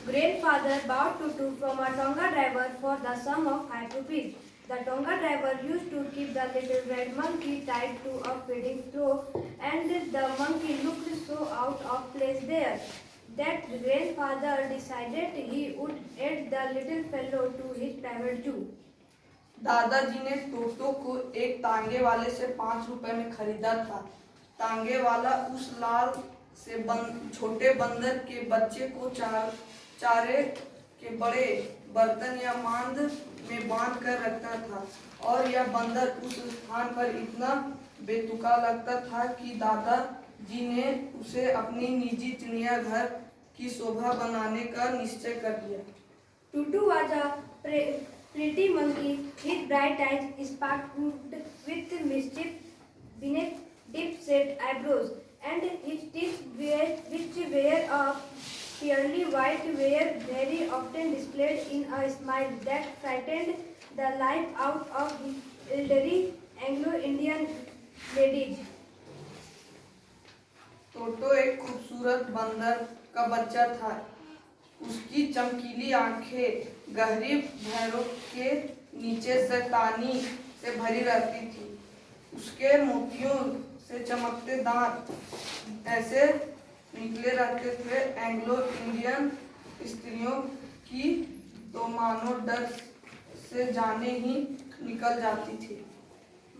Grandfather bought tutu from a Tonga driver for the sum of 5 rupees. The Tonga driver used to keep the little red monkey tied to a feeding trough, and the monkey looked so out of place there that grandfather decided he would add the little fellow to his private zoo. दादाजी ने तोतो को एक तांगे वाले से 5 रुपए में खरीदा था। तांगे वाला उस लाल से छोटे बंदर के बच्चे को चारे के बड़े बर्तन या मांद में बांध कर रखता था, और यह बंदर उस स्थान पर इतना बेतुका लगता था कि दादाजी ने उसे अपनी निजी चिड़ियाघर की शोभा बनाने का निश्चय कर लिया। Tutu was a pretty monkey. His bright eyes sparkled with mischief beneath deep-set eyebrows, and his teeth, which were of purely white, were very often displayed in a smile that frightened the life out of elderly Anglo-Indian ladies. टोटो एक खूबसूरत बंदर का बच्चा था। उसकी चमकीली आंखें गहरी भौरों के नीचे शैतानी से भरी रहती थी। उसके मोतियों से चमकते दांत ऐसे निकले रहते थे एंग्लो इंडियन स्त्रियों की तो मानो डर से जाने ही निकल जाती थी।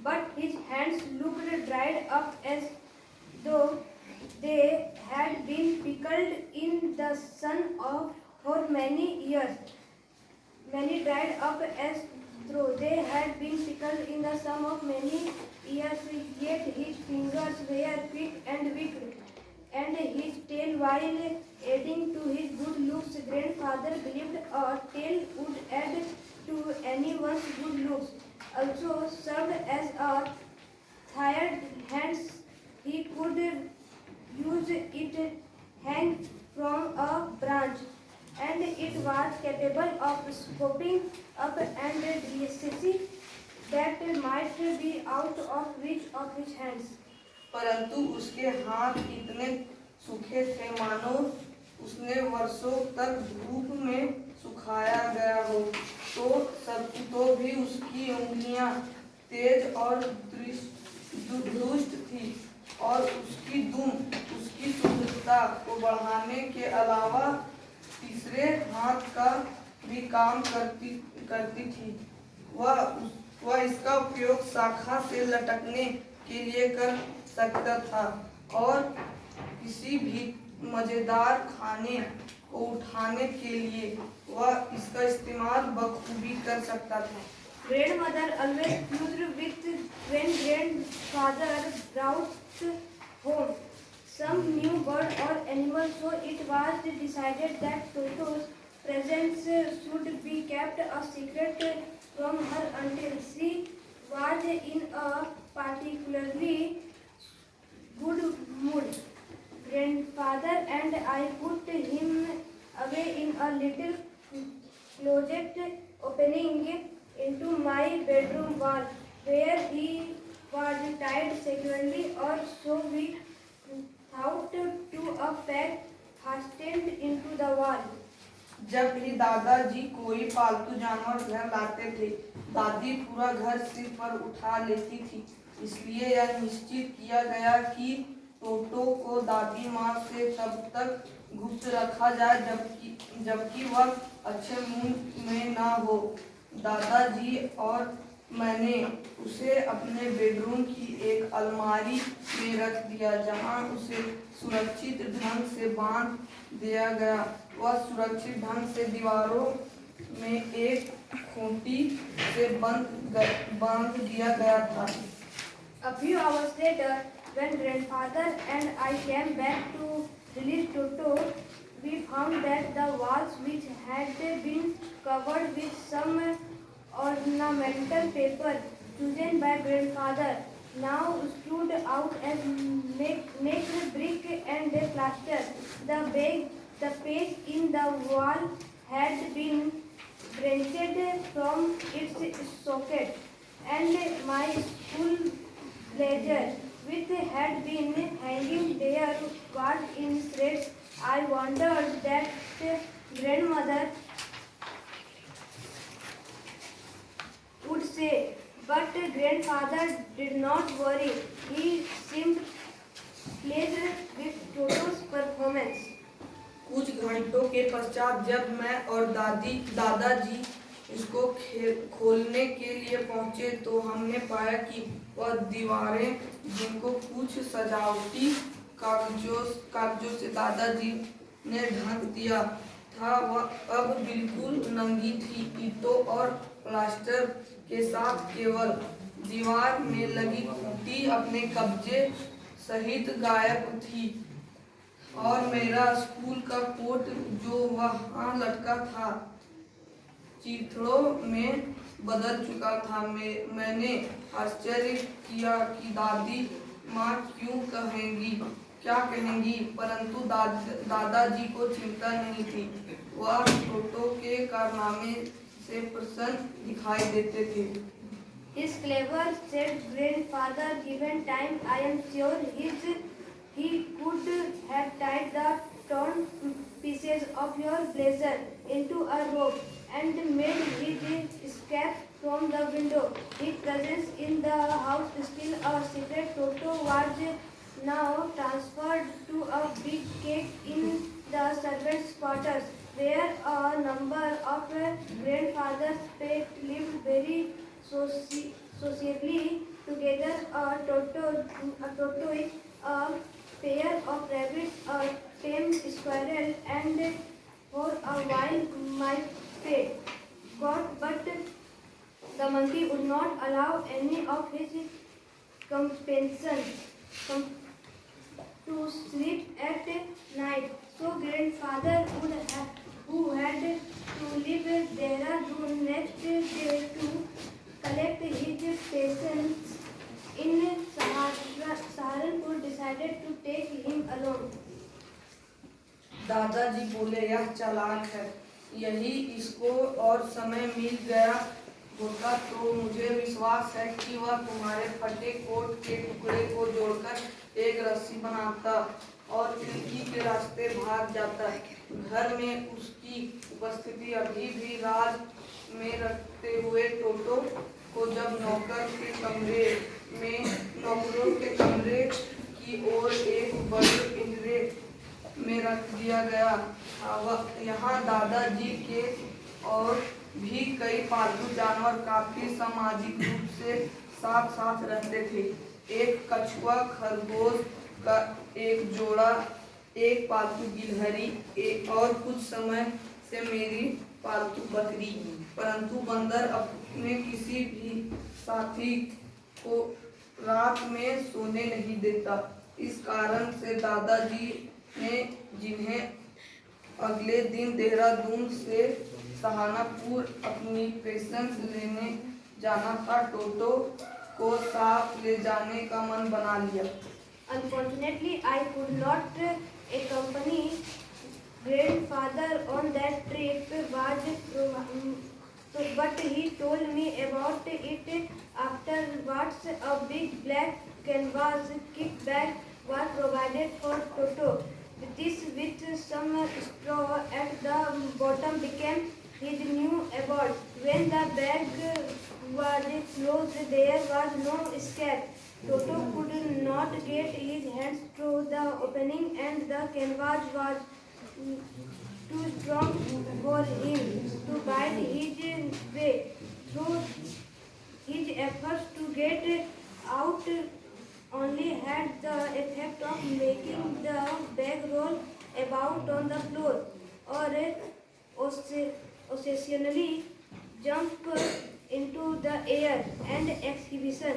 But his hands looked dried up as though they had been pickled in the sun for many years. Many dried up as though they had been pickled in the sun of many years, yet his fingers were quick and wicked, and his tail, while adding to his good looks, grandfather believed a tail would add to anyone's good looks. Also served as a third hands, he could use it hang from a branch, and it was capable of scooping up and delicacy that might be out of reach of his hands. परंतु उसके हाथ इतने सूखे थे मानो उसने वर्षों तक धूप में सुखाया गया हो, तो भी उसकी उंगलियां तेज और दुष्ट थी, और उसकी दुम उसकी शुद्धता को बढ़ाने के अलावा तीसरे हाथ का भी काम करती थी। वह इसका उपयोग शाखा से लटकने के लिए कर सकता था और किसी भी मजेदार खाने को उठाने के लिए वह इसका इस्तेमाल बखूबी कर सकता था। Grandmother always fused with when grandfather brought home some new bird or animal, so it was decided that Toto's presence should be kept a secret from her until she was in a particularly good mood. Grandfather and I put him away in a little closet opening into my bedroom wall, where he was tied securely, or so we thought, to a peg fastened into the wall. जब भी दादाजी कोई पालतू जानवर घर लाते थे, दादी पूरा घर सिर पर उठा लेती थी। इसलिए यह निश्चित किया गया कि टोटो को दादी माँ से तब तक गुप्त रखा जाए जबकि वह अच्छे मूड में ना हो। दादाजी और मैंने उसे अपने बेडरूम की एक अलमारी में रख दिया, जहाँ उसे सुरक्षित ढंग से बांध दिया गया। वह सुरक्षित ढंग से दीवारों में एक खूंटी से बांध दिया गया था। A few hours later, when grandfather and I came back to release Toto, we found that the walls, which had been covered with some ornamental paper chosen by grandfather, now stood out as naked brick and plaster. The page in the wall had been wrenched from its socket, and my school blazer, which had been hanging there, was in shreds. I wondered that grandmother grandfather did not worry. He seemed pleased with Toto's performance. कुछ घंटों के पश्चात जब मैं और दादाजी इसको खोलने के लिए पहुंचे तो हमने पाया कि वह दीवारें, जिनको कुछ सजावटी कागजों से दादाजी ने ढक दिया था, वह अब बिल्कुल नंगी थी। ईंटों और प्लास्टर के साथ केवल दीवार में लगी खूंटी अपने कब्जे सहित गायब थी और मेरा स्कूल का कोट जो वहाँ लटका था चिथड़ों में बदल चुका था। मैंने आश्चर्य किया कि दादी माँ क्या कहेंगी, परंतु दादाजी को चिंता नहीं थी। वह टोटो के कारनामे से प्रसन्न दिखाई देते थे। His clever, said grandfather, given time, I am sure he could have tied the torn pieces of your blazer into a rope and made his escape from the window. His presence in the house, still a secret, Toto was now transferred to a big cage in the servants' quarters, where a number of grandfathers lived very sociably together. A tortoise, a pair of rabbits, a tame squirrel, and for a while my pet got, but the monkey would not allow any of his companions to sleep at night. So grandfather who had to leave Dehradun next day to collect his patients in Saharanpur, decided to take him along. दादाजी बोले, यह चालाक है। यही इसको और समय मिल गया होता तो मुझे विश्वास है कि वह तुम्हारे फटे कोट के टुकड़े को जोड़कर एक रस्सी बनाता और खिड़की के रास्ते भाग जाता। घर में उसकी उपस्थिति अभी भी राज में रखते हुए टोटो को जब नौकरों के कमरे की ओर एक बड़े पिंजरे में रख दिया गया। यहाँ दादाजी के और भी कई पालतू जानवर काफी सामाजिक रूप से साथ साथ रहते थे। एक कछुआ, खरगोश का एक जोड़ा, एक पालतू गिलहरी और कुछ समय से मेरी पालतू बकरी। परंतु बंदर अपने किसी भी साथी को रात में सोने नहीं देता। इस कारण से दादाजी ने, जिन्हें अगले दिन देहरादून से सहारनपुर अपनी पेशेंस लेने जाना था, टोटो को साथ ले जाने का मन बना लिया। Unfortunately, I could not accompany grandfather on that trip, but he told me about it afterwards. A big black canvas kit bag was provided for Toto. This, with some straw at the bottom, became his new abode. When the bag was closed, there was no escape. Toto could not get his hands through the opening, and the canvas was too strong for him to bite his way through. His efforts to get out only had the effect of making the bag roll about on the floor, or occasionally jump into the air. An exhibition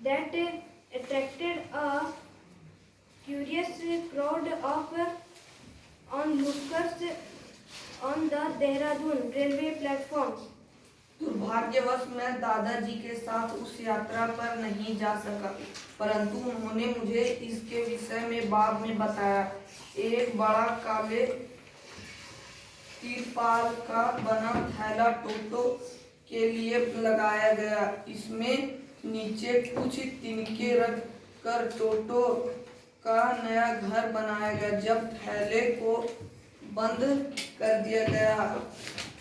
that attracted a curious crowd of onlookers on the Dehradun railway platform. दुर्भाग्यवश मैं दादाजी के साथ उस यात्रा पर नहीं जा सका, परंतु उन्होंने मुझे इसके विषय में बाद में बताया। एक बड़ा काले तिरपाल का बना थैला टोटो के लिए लगाया गया। इसमें नीचे कुछ तिनके रख कर टोटो का नया घर बनाया गया। जब थैले को बंद कर दिया गया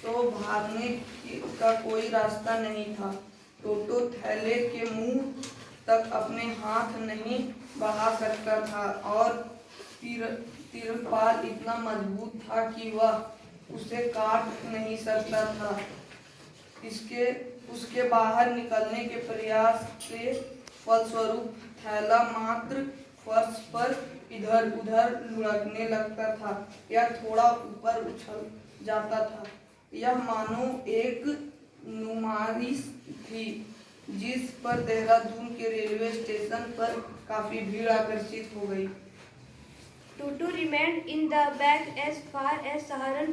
तो भागने का कोई रास्ता नहीं था। टोटो थैले के मुंह तक अपने हाथ नहीं बढ़ा सकता था और तिरपाल इतना मजबूत था कि वह उसे काट नहीं सकता था। उसके बाहर निकलने के प्रयास के फलस्वरूप थैला मात्र फर्श पर इधर उधर लुढ़कने लगता था या थोड़ा ऊपर उछल जाता था। यह मानो एक नुमाइश थी जिस पर देहरादून के रेलवे स्टेशन पर काफी भीड़ आकर्षित हो गई। Tutu remained in the back as far as Saharanpur.